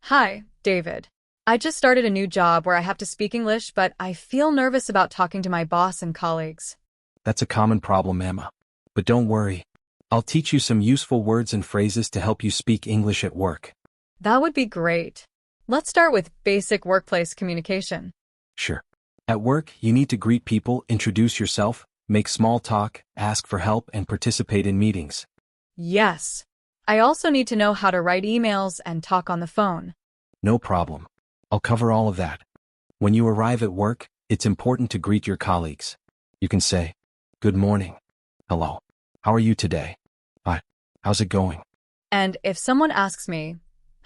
Hi, David. I just started a new job where I have to speak English, but I feel nervous about talking to my boss and colleagues. That's a common problem, Emma. But don't worry. I'll teach you some useful words and phrases to help you speak English at work. That would be great. Let's start with basic workplace communication. Sure. At work, you need to greet people, introduce yourself, make small talk, ask for help, and participate in meetings. Yes. I also need to know how to write emails and talk on the phone. No problem. I'll cover all of that. When you arrive at work, it's important to greet your colleagues. You can say, "Good morning." "Hello. How are you today?" "Hi. How's it going?" And if someone asks me,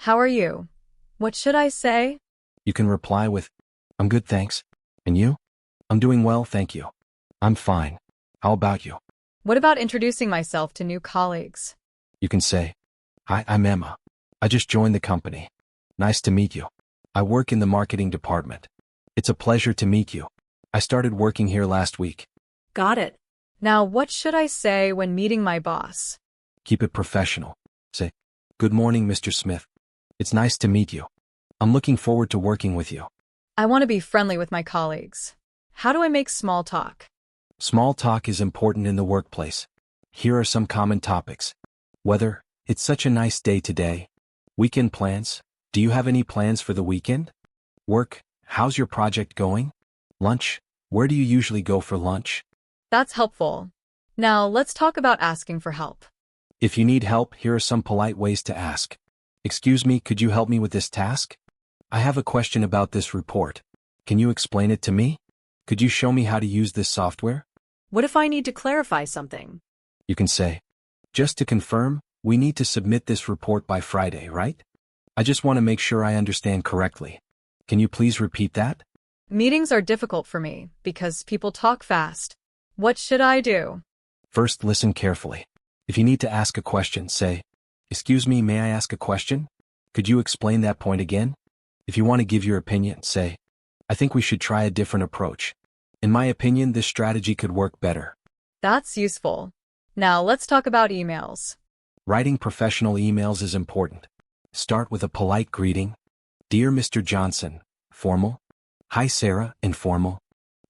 "How are you?" what should I say? You can reply with, "I'm good, thanks. And you?" "I'm doing well, thank you." "I'm fine. How about you?" What about introducing myself to new colleagues? You can say, "Hi, I'm Emma. I just joined the company. Nice to meet you. I work in the marketing department. It's a pleasure to meet you. I started working here last week." Got it. Now, what should I say when meeting my boss? Keep it professional. Say, "Good morning, Mr. Smith. It's nice to meet you. I'm looking forward to working with you." I want to be friendly with my colleagues. How do I make small talk? Small talk is important in the workplace. Here are some common topics. Weather, it's such a nice day today. Weekend plans, do you have any plans for the weekend? Work, how's your project going? Lunch, where do you usually go for lunch? That's helpful. Now, let's talk about asking for help. If you need help, here are some polite ways to ask. "Excuse me, could you help me with this task? I have a question about this report. Can you explain it to me? Could you show me how to use this software?" What if I need to clarify something? You can say, "Just to confirm, we need to submit this report by Friday, right? I just want to make sure I understand correctly. Can you please repeat that?" Meetings are difficult for me because people talk fast. What should I do? First, listen carefully. If you need to ask a question, say, "Excuse me, may I ask a question? Could you explain that point again?" If you want to give your opinion, say, "I think we should try a different approach. In my opinion, this strategy could work better." That's useful. Now, let's talk about emails. Writing professional emails is important. Start with a polite greeting. "Dear Mr. Johnson," formal. "Hi Sarah," informal.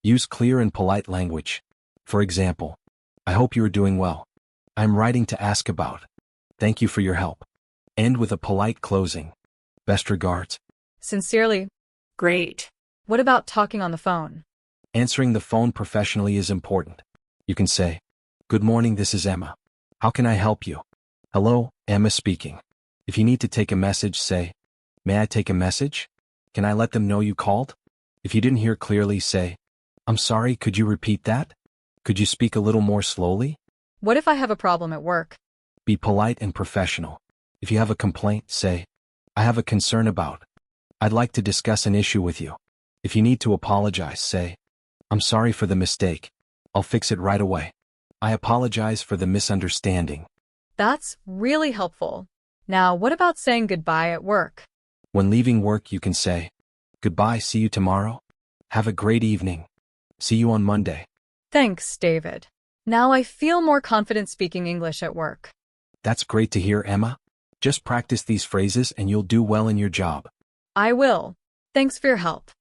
Use clear and polite language. For example, "I hope you are doing well. I'm writing to ask about. Thank you for your help." End with a polite closing. "Best regards." Sincerely. Great. What about talking on the phone? Answering the phone professionally is important. You can say, "Good morning, this is Emma. How can I help you?" "Hello, Emma speaking." If you need to take a message, say, "May I take a message? Can I let them know you called?" If you didn't hear clearly, say, "I'm sorry, could you repeat that? Could you speak a little more slowly?" What if I have a problem at work? Be polite and professional. If you have a complaint, say, "I have a concern about. I'd like to discuss an issue with you." If you need to apologize, say, "I'm sorry for the mistake. I'll fix it right away. I apologize for the misunderstanding." That's really helpful. Now, what about saying goodbye at work? When leaving work, you can say, "Goodbye, see you tomorrow. Have a great evening. See you on Monday." Thanks, David. Now I feel more confident speaking English at work. That's great to hear, Emma. Just practice these phrases and you'll do well in your job. I will. Thanks for your help.